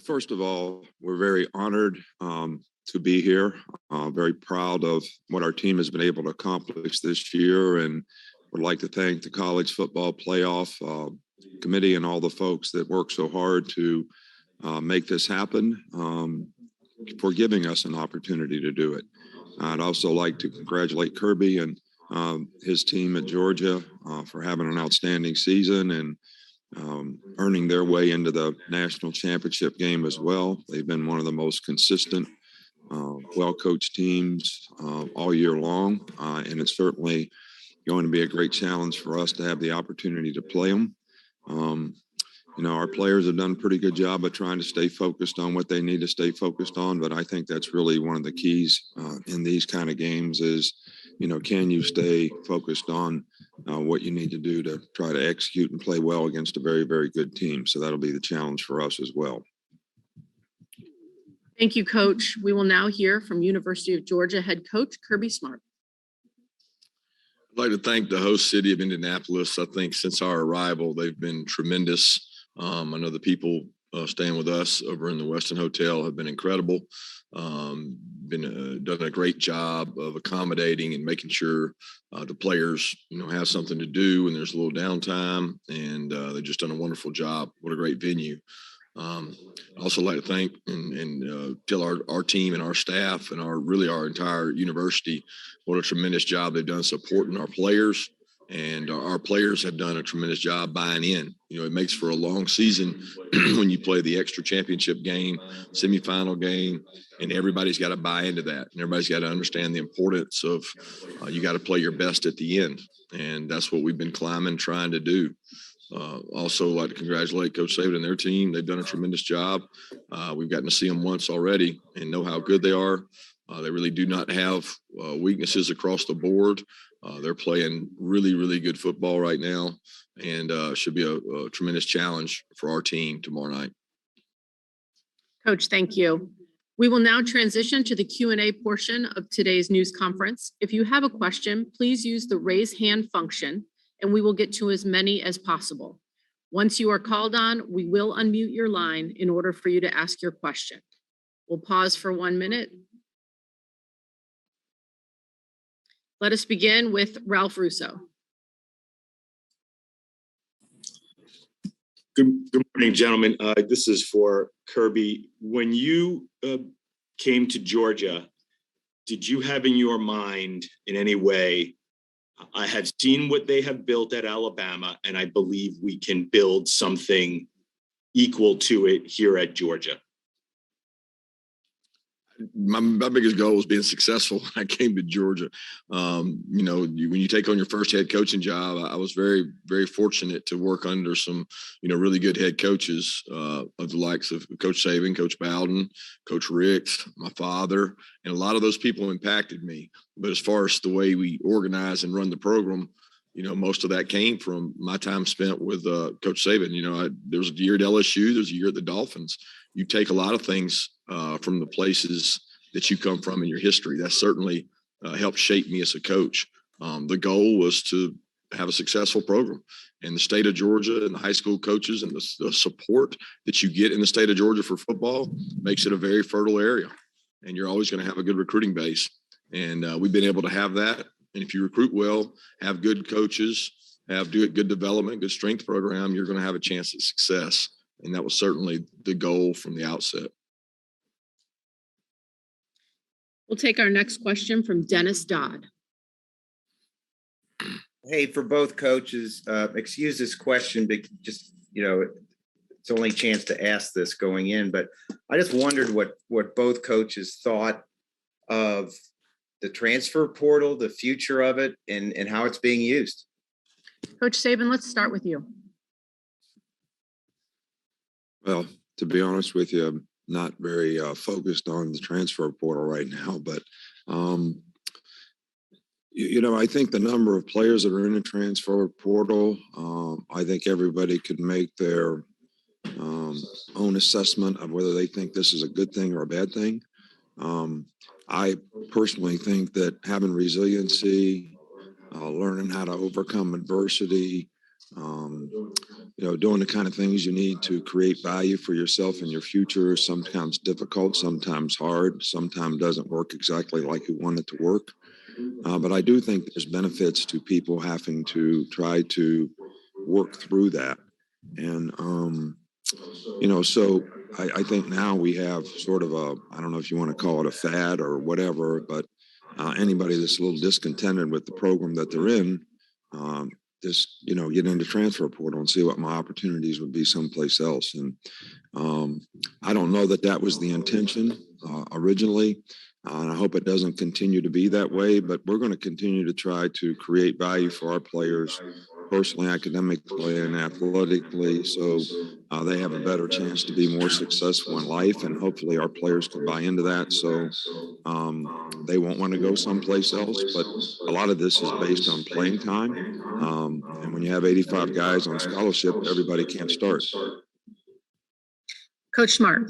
First of all, we're very honored to be here. Very proud of what our team has been able to accomplish this year, and would like to thank the College Football Playoff Committee and all the folks that worked so hard to make this happen, for giving us an opportunity to do it. I'd also like to congratulate Kirby and his team at Georgia for having an outstanding season and earning their way into the national championship game as well. They've been one of the most consistent, well-coached teams all year long, and it's certainly going to be a great challenge for us to have the opportunity to play them. Our players have done a pretty good job of trying to stay focused on what they need to stay focused on, but I think that's really one of the keys in these kind of games is, can you stay focused on what you need to do to try to execute and play well against a very, very good team. So that'll be the challenge for us as well. Thank you, Coach. We will now hear from University of Georgia head coach Kirby Smart. I'd like to thank the host city of Indianapolis. I think since our arrival, they've been tremendous. I know the people staying with us over in the Westin Hotel have been incredible. Done a great job of accommodating and making sure the players, have something to do when there's a little downtime, and they've just done a wonderful job. What a great venue. I also like to thank and tell our team and our staff and our entire university what a tremendous job they've done supporting our players, and our players have done a tremendous job buying in. It makes for a long season when you play the extra championship game, semifinal game, and everybody's got to buy into that, and everybody's got to understand the importance of you got to play your best at the end, and that's what we've been trying to do. Also like to congratulate Coach Saban and their team. They've done a tremendous job. We've gotten to see them once already and know how good they are. They really do not have weaknesses across the board. They're playing really, really good football right now, and should be a tremendous challenge for our team tomorrow night. Coach, thank you. We will now transition to the Q&A portion of today's news conference. If you have a question, please use the raise hand function, and we will get to as many as possible. Once you are called on, we will unmute your line in order for you to ask your question. We'll pause for 1 minute. Let us begin with Ralph Russo. Good morning, gentlemen. This is for Kirby. When you came to Georgia, did you have in your mind in any way, I have seen what they have built at Alabama, and I believe we can build something equal to it here at Georgia? My biggest goal was being successful when I came to Georgia. When you take on your first head coaching job, I was very, very fortunate to work under some, really good head coaches of the likes of Coach Saban, Coach Bowden, Coach Ricks, my father, and a lot of those people impacted me. But as far as the way we organize and run the program, most of that came from my time spent with Coach Saban. There was a year at LSU, there's a year at the Dolphins. You take a lot of things from the places that you come from in your history. That certainly helped shape me as a coach. The goal was to have a successful program. And the state of Georgia and the high school coaches and the support that you get in the state of Georgia for football makes it a very fertile area. And you're always going to have a good recruiting base. And we've been able to have that. And if you recruit well, have good coaches, do good development, good strength program, you're going to have a chance at success. And that was certainly the goal from the outset. We'll take our next question from Dennis Dodd. Hey, for both coaches, excuse this question, but just, it's only chance to ask this going in, but I just wondered what both coaches thought of the transfer portal, the future of it, and how it's being used. Coach Saban, let's start with you. Well, to be honest with you, I'm not very focused on the transfer portal right now, but I think the number of players that are in the transfer portal, I think everybody could make their own assessment of whether they think this is a good thing or a bad thing. I personally think that having resiliency, learning how to overcome adversity, doing the kind of things you need to create value for yourself and your future. Sometimes difficult, sometimes hard, sometimes doesn't work exactly like you want it to work. But I do think there's benefits to people having to try to work through that. And, so I think now we have sort of I don't know if you want to call it a fad or whatever, but anybody that's a little discontented with the program that they're in, just, get into transfer portal and see what my opportunities would be someplace else. And I don't know that was the intention originally. And I hope it doesn't continue to be that way, but we're going to continue to try to create value for our players, personally, academically, and athletically, so they have a better chance to be more successful in life. And hopefully our players can buy into that. So they won't want to go someplace else. But a lot of this is based on playing time. And when you have 85 guys on scholarship, everybody can't start. Coach Smart.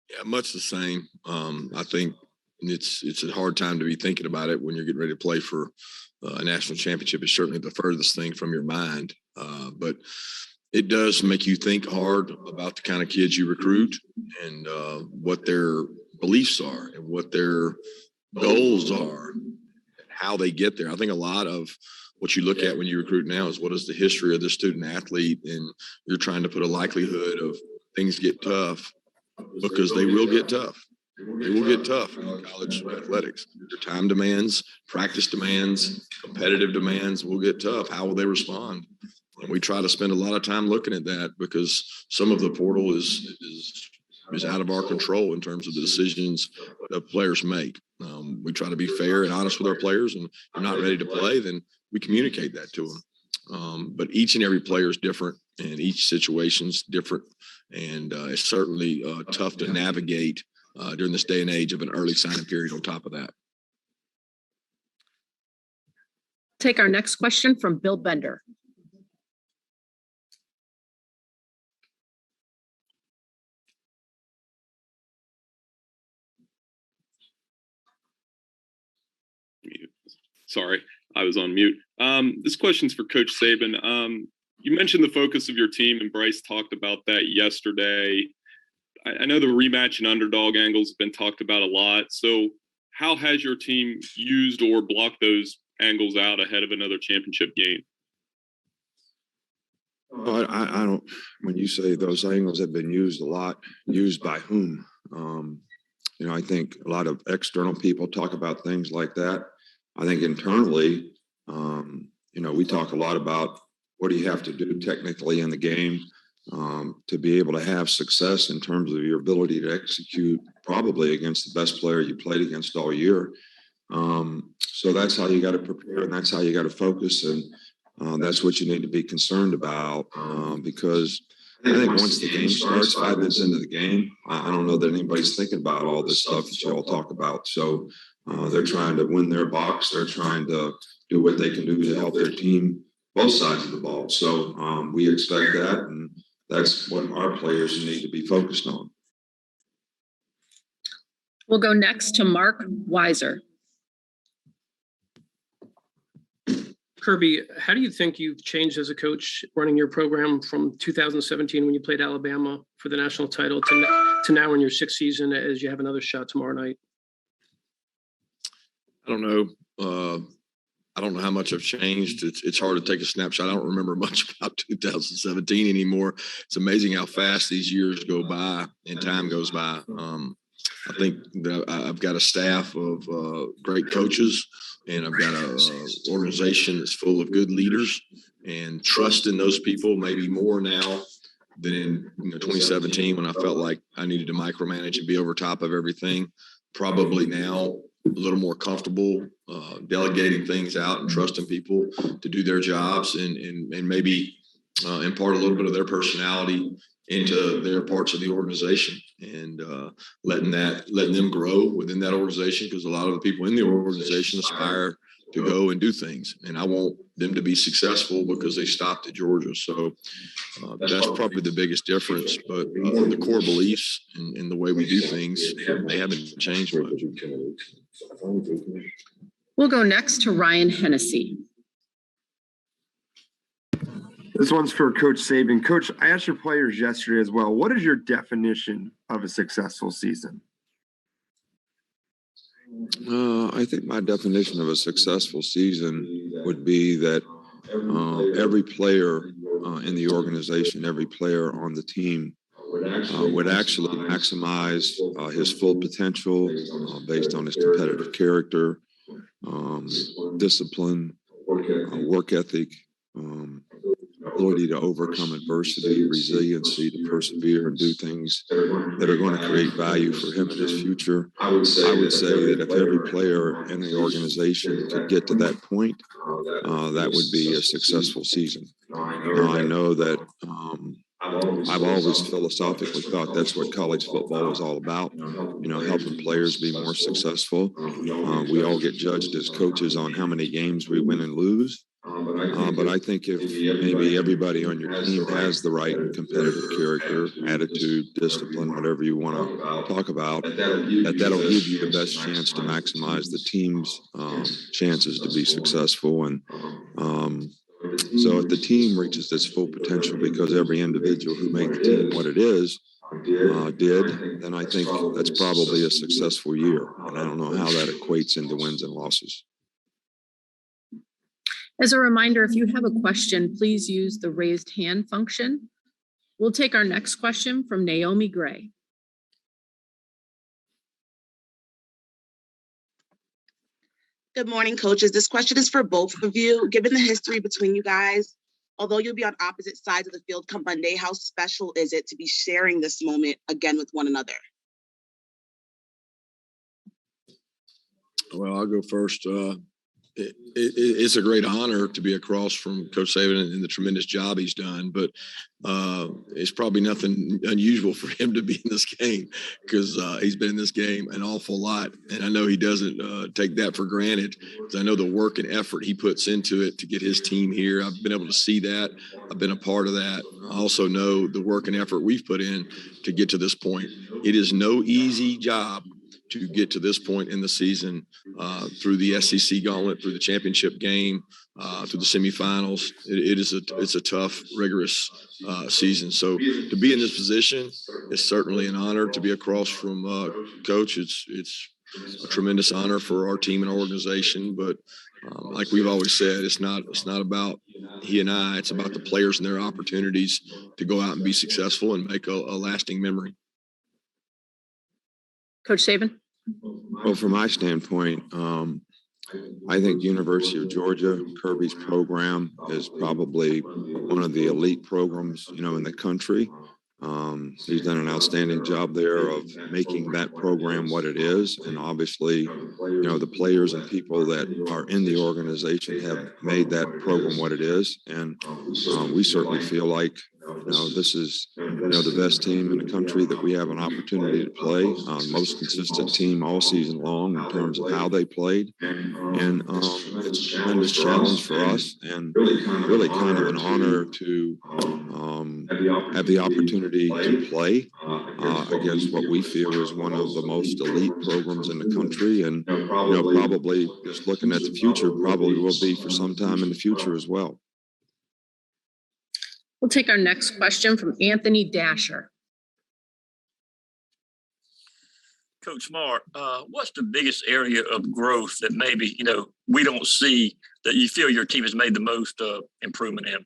Yeah, much the same. I think it's a hard time to be thinking about it when you're getting ready to play for a national championship. Is certainly the furthest thing from your mind, but it does make you think hard about the kind of kids you recruit and what their beliefs are and what their goals are, and how they get there. I think a lot of what you look at when you recruit now is what is the history of the student athlete, and you're trying to put a likelihood of things get tough, because they will get tough. They will get tough in college athletics. Their time demands, practice demands, competitive demands will get tough. How will they respond? And we try to spend a lot of time looking at that, because some of the portal is out of our control in terms of the decisions that players make. We try to be fair and honest with our players, and if they're not ready to play, then we communicate that to them. But each and every player is different, and each situation's different. And it's certainly tough to navigate during this day and age of an early signing period on top of that. Take our next question from Bill Bender. Sorry, I was on mute. This question's for Coach Saban. You mentioned the focus of your team, and Bryce talked about that yesterday. I know the rematch and underdog angles have been talked about a lot. So how has your team used or blocked those angles out ahead of another championship game? I don't, when you say those angles have been used a lot, used by whom? I think a lot of external people talk about things like that. I think internally, we talk a lot about what do you have to do technically in the game to be able to have success in terms of your ability to execute probably against the best player you played against all year. So that's how you got to prepare, and that's how you got to focus. And that's what you need to be concerned about, because I think once the game starts, 5 minutes into the game, I don't know that anybody's thinking about all this stuff that you all talk about. So they're trying to win their box. They're trying to do what they can do to help their team, both sides of the ball. So we expect that, and that's what our players need to be focused on. We'll go next to Mark Weiser. Kirby, how do you think you've changed as a coach running your program from 2017 when you played Alabama for the national title to now in your 6th season as you have another shot tomorrow night? I don't know. I don't know how much I've changed. It's hard to take a snapshot. I don't remember much about 2017 anymore. It's amazing how fast these years go by and time goes by. I think that I've got a staff of great coaches, and I've got an organization that's full of good leaders, and trust in those people maybe more now than in 2017 when I felt like I needed to micromanage and be over top of everything. Probably now a little more comfortable delegating things out and trusting people to do their jobs, and maybe impart a little bit of their personality into their parts of the organization, and letting them grow within that organization, because a lot of the people in the organization aspire to go and do things, and I want them to be successful because they stopped at Georgia. So that's probably the biggest difference. But the core beliefs and the way we do things, they haven't changed much. We'll go next to Ryan Hennessy. This one's for Coach Saban. Coach, I asked your players yesterday as well. What is your definition of a successful season? I think my definition of a successful season would be that every player in the organization, every player on the team would actually maximize his full potential based on his competitive character, discipline, work ethic, ability to overcome adversity, resiliency, to persevere and do things that are going to create value for him in his future. I would say that if every player in the organization could get to that point, that would be a successful season. Now, I know that I've always philosophically thought that's what college football is all about, helping players be more successful. We all get judged as coaches on how many games we win and lose. But I think if maybe everybody on your team has the right competitive character, attitude, discipline, whatever you want to talk about, that'll give you the best chance to maximize the team's chances to be successful. And so if the team reaches its full potential because every individual who made the team what it is did, then I think that's probably a successful year. And I don't know how that equates into wins and losses. As a reminder, if you have a question, please use the raised hand function. We'll take our next question from Naomi Gray. Good morning, coaches. This question is for both of you. Given the history between you guys, although you'll be on opposite sides of the field come Monday, how special is it to be sharing this moment again with one another? Well, I'll go first. It's a great honor to be across from Coach Saban and the tremendous job he's done, but it's probably nothing unusual for him to be in this game because he's been in this game an awful lot. And I know he doesn't take that for granted because I know the work and effort he puts into it to get his team here. I've been able to see that. I've been a part of that. I also know the work and effort we've put in to get to this point. It is no easy job to get to this point in the season through the SEC gauntlet, through the championship game, through the semifinals. It's a tough, rigorous season. So to be in this position is certainly an honor. To be across from Coach, it's a tremendous honor for our team and our organization. But like we've always said, it's not about he and I. It's about the players and their opportunities to go out and be successful and make a lasting memory. Coach Saban? Well, from my standpoint, I think University of Georgia, Kirby's program is probably one of the elite programs, in the country. He's done an outstanding job there of making that program what it is. And obviously, the players and people that are in the organization have made that program what it is. And we certainly feel like this is, the best team in the country that we have an opportunity to play. Most consistent team all season long in terms of how they played. And it's a tremendous challenge for us and really kind of an honor to have the opportunity to play against what we feel is one of the most elite programs in the country. And, probably just looking at the future, probably will be for some time in the future as well. We'll take our next question from Anthony Dasher. Coach Mark, what's the biggest area of growth that maybe, we don't see that you feel your team has made the most improvement in?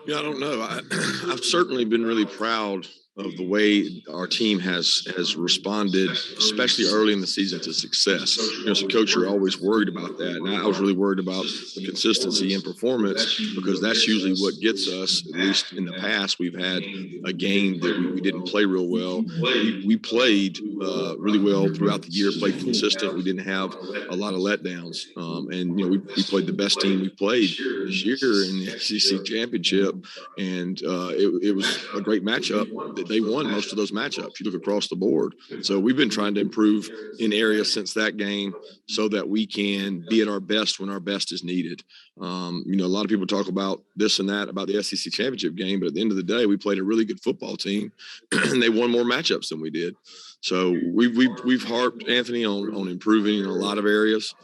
Yeah, I don't know. I've certainly been really proud of the way our team has responded, especially early in the season, to success. As a coach, you're always worried about that. And I was really worried about the consistency in performance because that's usually what gets us, at least in the past. We've had a game that we didn't play real well. We played really well throughout the year, played consistent. We didn't have a lot of letdowns. And we played the best team we played this year in the SEC championship. And it was a great matchup. They won most of those matchups. You look across the board. So we've been trying to improve in areas since that game so that we can be at our best when our best is needed. A lot of people talk about this and that about the SEC championship game, but at the end of the day, we played a really good football team, and they won more matchups than we did. So we've harped, Anthony, on improving in a lot of areas.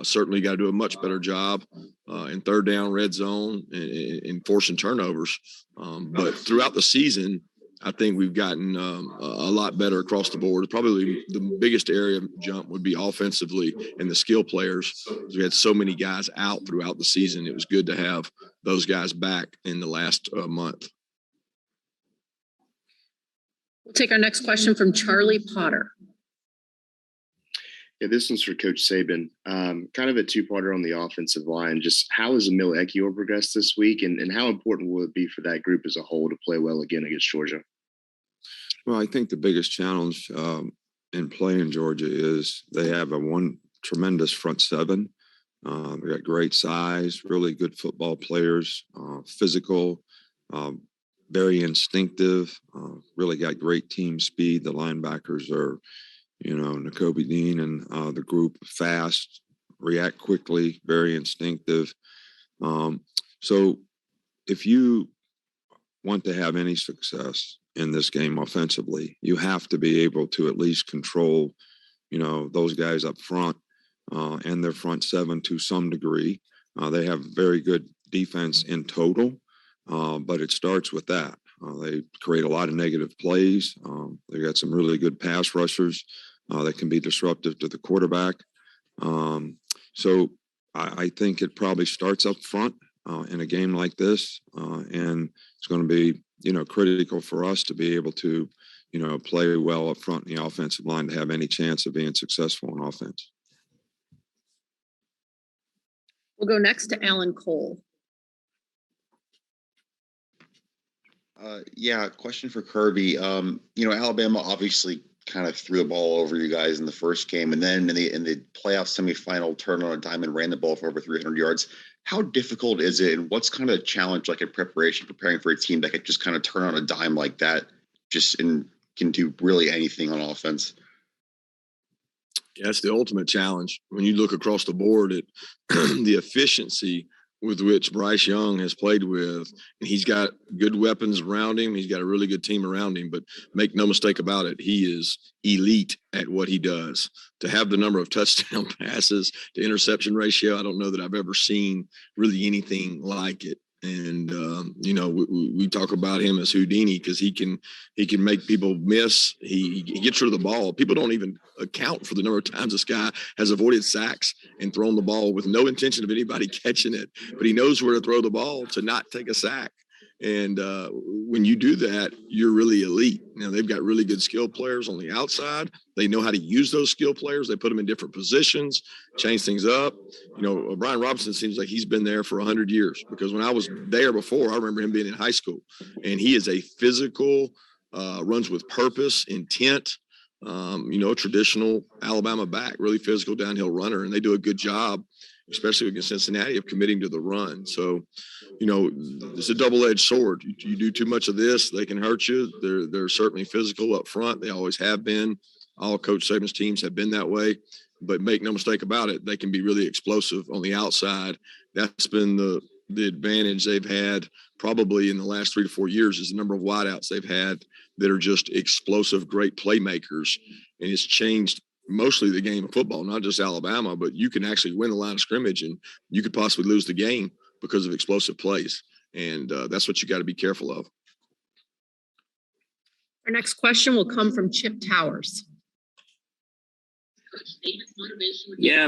Certainly got to do a much better job in third down, red zone, and forcing turnovers. But throughout the season, I think we've gotten a lot better across the board. Probably the biggest area of jump would be offensively and the skill players. We had so many guys out throughout the season. It was good to have those guys back in the last month. We'll take our next question from Charlie Potter. Yeah, this one's for Coach Saban. Kind of a two-parter on the offensive line. Just how has Emil Ekiyor progressed this week, and how important will it be for that group as a whole to play well again against Georgia? Well, I think the biggest challenge in playing Georgia is they have one tremendous front seven. They got great size, really good football players, physical, very instinctive, really got great team speed. The linebackers are, Nakobe Dean and the group fast, react quickly, very instinctive. So if you want to have any success in this game offensively, you have to be able to at least control, those guys up front and their front seven to some degree. They have very good defense in total, but it starts with that. They create a lot of negative plays. They got some really good pass rushers that can be disruptive to the quarterback. So I think it probably starts up front in a game like this, and it's going to be critical for us to be able to play well up front in the offensive line to have any chance of being successful on offense. We'll go next to Alan Cole. Question for Kirby. Alabama obviously kind of threw the ball over you guys in the first game, and then in the playoff semifinal, turned on a dime and ran the ball for over 300 yards. How difficult is it, and what's kind of a challenge like in preparation, preparing for a team that could just kind of turn on a dime like that, and can do really anything on offense? Yeah, that's the ultimate challenge. When you look across the board at the efficiency with which Bryce Young has played with, and he's got good weapons around him. He's got a really good team around him, but make no mistake about it, he is elite at what he does. To have the number of touchdown passes to interception ratio, I don't know that I've ever seen really anything like it. And, we talk about him as Houdini because he can make people miss. He gets rid of the ball. People don't even account for the number of times this guy has avoided sacks and thrown the ball with no intention of anybody catching it. But he knows where to throw the ball to not take a sack. And when you do that, you're really elite. They've got really good skill players on the outside. They know how to use those skill players. They put them in different positions, change things up. Brian Robinson seems like he's been there for 100 years, because when I was there before, I remember him being in high school. And he is a physical, runs with purpose, intent, traditional Alabama back, really physical downhill runner. And they do a good job, especially against Cincinnati, of committing to the run. So, it's a double-edged sword. You do too much of this, they can hurt you. They're certainly physical up front. They always have been. All Coach Saban's teams have been that way. But make no mistake about it, they can be really explosive on the outside. That's been the advantage they've had probably in the last 3 to 4 years, is the number of wideouts they've had that are just explosive, great playmakers. And it's changed mostly the game of football, not just Alabama, but you can actually win the line of scrimmage and you could possibly lose the game because of explosive plays. And that's what you got to be careful of. Our next question will come from Chip Towers. Yeah,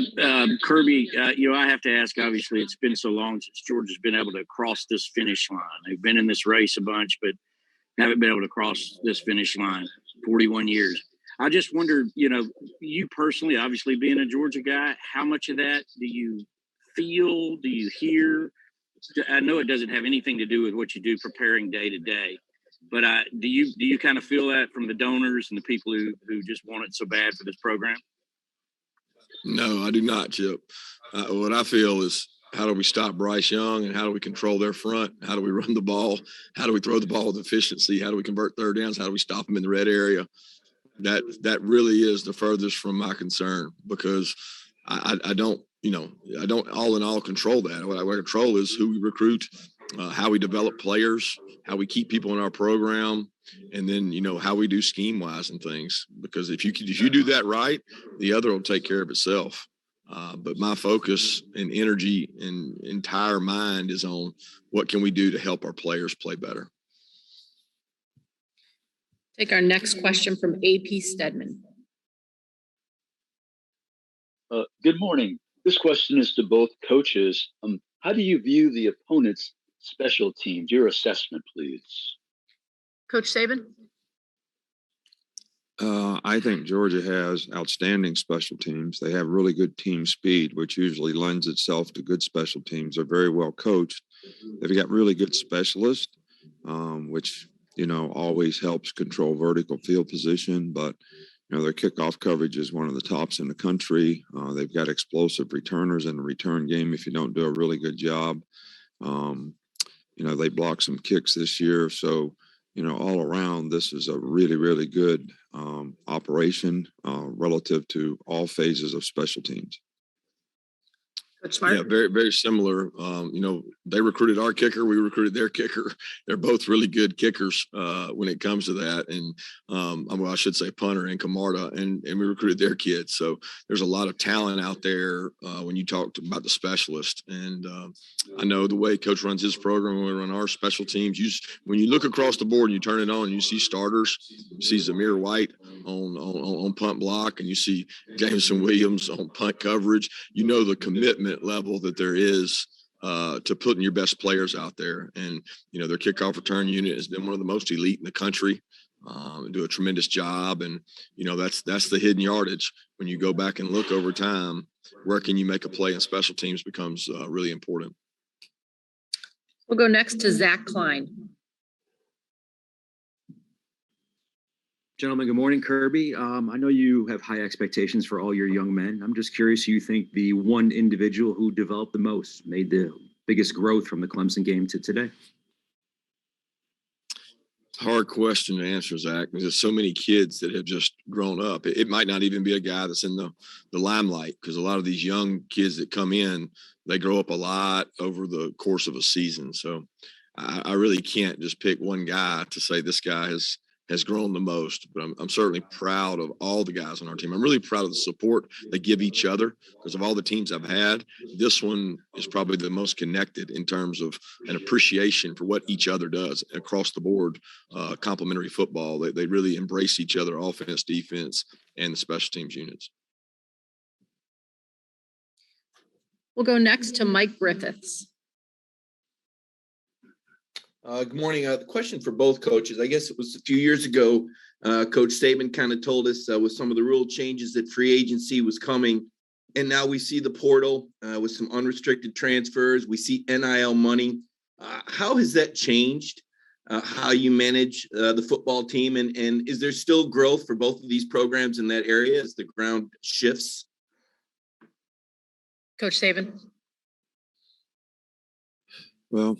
Kirby, I have to ask, obviously, it's been so long since Georgia's been able to cross this finish line. They've been in this race a bunch, but haven't been able to cross this finish line, 41 years. I just wondered, you personally, obviously being a Georgia guy, how much of that do you feel, do you hear? I know it doesn't have anything to do with what you do preparing day to day, but do you kind of feel that from the donors and the people who just want it so bad for this program? No, I do not, Chip. What I feel is, how do we stop Bryce Young, and how do we control their front? How do we run the ball? How do we throw the ball with efficiency? How do we convert third downs? How do we stop them in the red area? That really is the furthest from my concern, because I don't I don't all in all control that. What I control is who we recruit, how we develop players, how we keep people in our program, and then, how we do scheme wise and things. Because if you do that right, the other will take care of itself. But my focus and energy and entire mind is on what can we do to help our players play better. Take our next question from AP Stedman. Good morning. This question is to both coaches. How do you view the opponent's special teams? Your assessment, please. Coach Saban? I think Georgia has outstanding special teams. They have really good team speed, which usually lends itself to good special teams. They're very well coached. They've got really good specialists, which, always helps control vertical field position. But, their kickoff coverage is one of the tops in the country. They've got explosive returners in the return game if you don't do a really good job. They blocked some kicks this year. So, all around, this is a really, really good operation relative to all phases of special teams. Yeah, very, very similar. They recruited our kicker. We recruited their kicker. They're both really good kickers when it comes to that. And I should say punter and Camarda, and we recruited their kids. So there's a lot of talent out there when you talk about the specialist. And I know the way Coach runs his program, when we run our special teams, when you look across the board and you turn it on, you see starters. You see Zamir White on punt block, and you see Jameson Williams on punt coverage. The commitment level that there is to putting your best players out there. And, their kickoff return unit has been one of the most elite in the country, do a tremendous job. And, that's the hidden yardage. When you go back and look over time, where can you make a play in special teams becomes really important. We'll go next to Zach Klein. Gentlemen, good morning, Kirby. I know you have high expectations for all your young men. I'm just curious, who you think the one individual who developed the most, made the biggest growth from the Clemson game to today? Hard question to answer, Zach, because there's so many kids that have just grown up. It might not even be a guy that's in the limelight, because a lot of these young kids that come in, they grow up a lot over the course of a season. So I really can't just pick one guy to say this guy has grown the most, but I'm certainly proud of all the guys on our team. I'm really proud of the support they give each other, because of all the teams I've had, this one is probably the most connected in terms of an appreciation for what each other does across the board. Complementary football, they really embrace each other, offense, defense, and the special teams units. We'll go next to Mike Griffiths. Good morning. The question for both coaches. I guess it was a few years ago, Coach Saban kind of told us with some of the rule changes that free agency was coming. And now we see the portal with some unrestricted transfers. We see NIL money. How has that changed how you manage the football team? And is there still growth for both of these programs in that area as the ground shifts? Coach Saban. Well,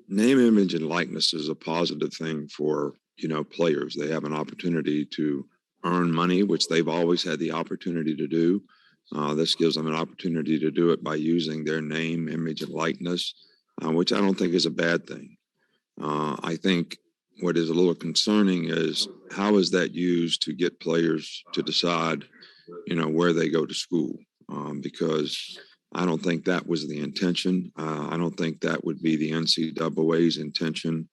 name, image, and likeness is a positive thing for, players. They have an opportunity to earn money, which they've always had the opportunity to do. This gives them an opportunity to do it by using their name, image, and likeness, which I don't think is a bad thing. I think what is a little concerning is how is that used to get players to decide, where they go to school, because I don't think that was the intention. I don't think that would be the NCAA's intention.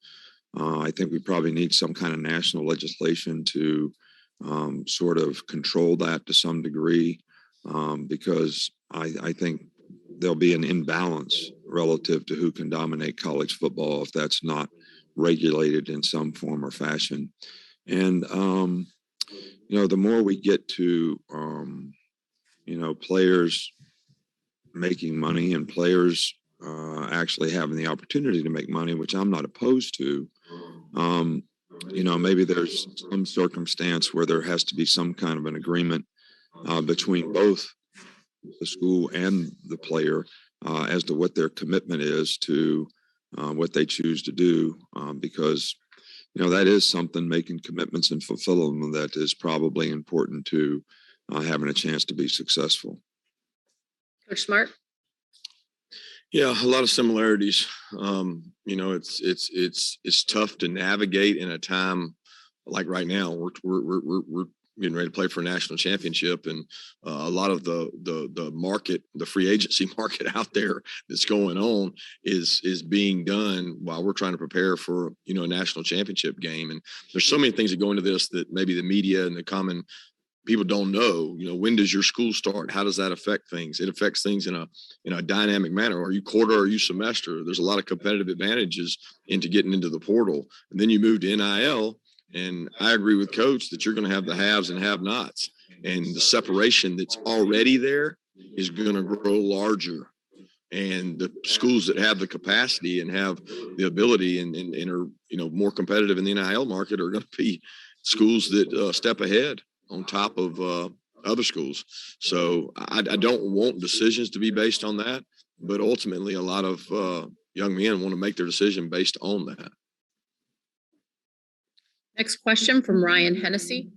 I think we probably need some kind of national legislation to sort of control that to some degree, because I think there'll be an imbalance relative to who can dominate college football if that's not regulated in some form or fashion. And, the more we get to, players making money and players actually having the opportunity to make money, which I'm not opposed to. Maybe there's some circumstance where there has to be some kind of an agreement between both the school and the player as to what their commitment is to what they choose to do, because that is something, making commitments and fulfilling them, that is probably important to having a chance to be successful. Coach Smart? Yeah, a lot of similarities. You know, it's tough to navigate in a time like right now. We're getting ready to play for a national championship, and a lot of the market, the free agency market out there that's going on is being done while we're trying to prepare for, you know, a national championship game. And there's so many things that go into this that maybe the media and the common people don't know. You know, when does your school start? How does that affect things? It affects things in a dynamic manner. Are you quarter? Or are you semester? There's a lot of competitive advantages into getting into the portal, and then you move to NIL. And I agree with Coach that you're going to have the haves and have-nots, and the separation that's already there is going to grow larger. And the schools that have the capacity and have the ability and are, you know, more competitive in the NIL market are going to be schools that step ahead on top of other schools. So I don't want decisions to be based on that, but ultimately a lot of young men want to make their decision based on that. Next question from Ryan Hennessy.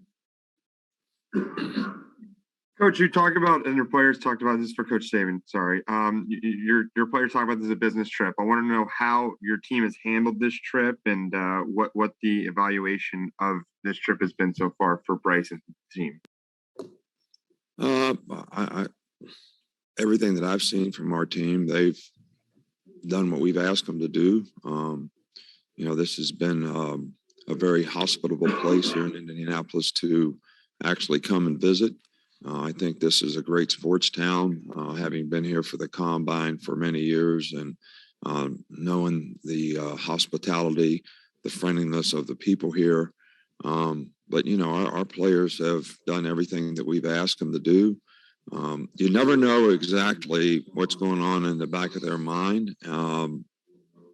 Coach, you talked about, and your players talked about this for Coach Saban. Sorry. Your players talk about this as a business trip. I want to know how your team has handled this trip and what the evaluation of this trip has been so far for Bryce and the team. Everything that I've seen from our team, they've done what we've asked them to do. You know, this has been a very hospitable place here in Indianapolis to actually come and visit. I think this is a great sports town, having been here for the Combine for many years and knowing the hospitality, the friendliness of the people here. But, you know, our players have done everything that we've asked them to do. You never know exactly what's going on in the back of their mind,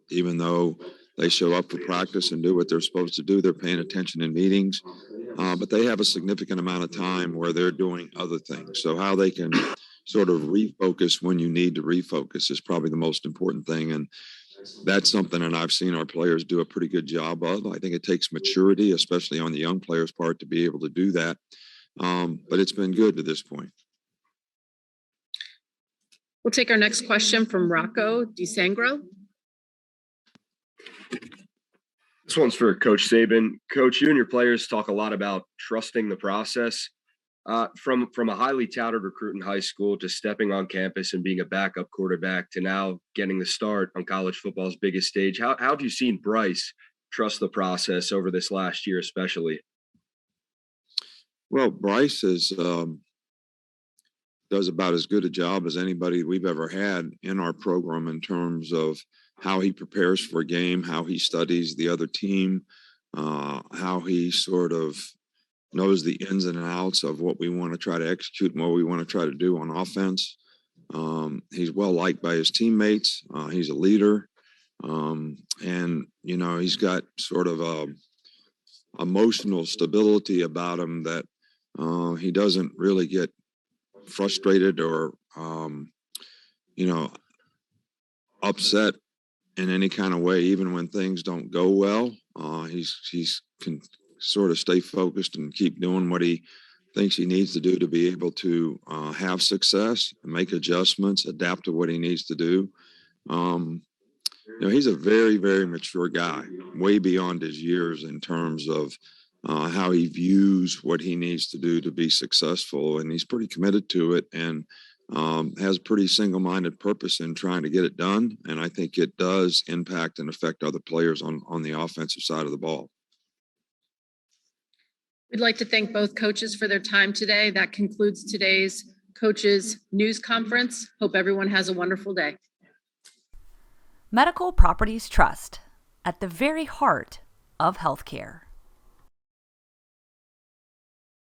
even though they show up for practice and do what they're supposed to do. They're paying attention in meetings, but they have a significant amount of time where they're doing other things. So how they can sort of refocus when you need to refocus is probably the most important thing. And that's something that I've seen our players do a pretty good job of. I think it takes maturity, especially on the young players' part, to be able to do that. But it's been good to this point. We'll take our next question from Rocco DiSangro. This one's for Coach Saban. Coach, you and your players talk a lot about trusting the process. From a highly touted recruit in high school to stepping on campus and being a backup quarterback to now getting the start on college football's biggest stage, how have you seen Bryce trust the process over this last year, especially? Well, Bryce does about as good a job as anybody we've ever had in our program in terms of how he prepares for a game, how he studies the other team, how he sort of knows the ins and outs of what we want to try to execute and what we want to try to do on offense. He's well liked by his teammates. He's a leader. And, you know, he's got sort of a emotional stability about him that he doesn't really get frustrated or, you know, upset in any kind of way, even when things don't go well. He's can sort of stay focused and keep doing what he thinks he needs to do to be able to have success, make adjustments, adapt to what he needs to do. You know, he's a very, very mature guy, way beyond his years in terms of how he views what he needs to do to be successful. And he's pretty committed to it and has pretty single-minded purpose in trying to get it done. And I think it does impact and affect other players on the offensive side of the ball. We'd like to thank both coaches for their time today. That concludes today's coaches news conference. Hope everyone has a wonderful day. Medical Properties Trust, at the very heart of healthcare.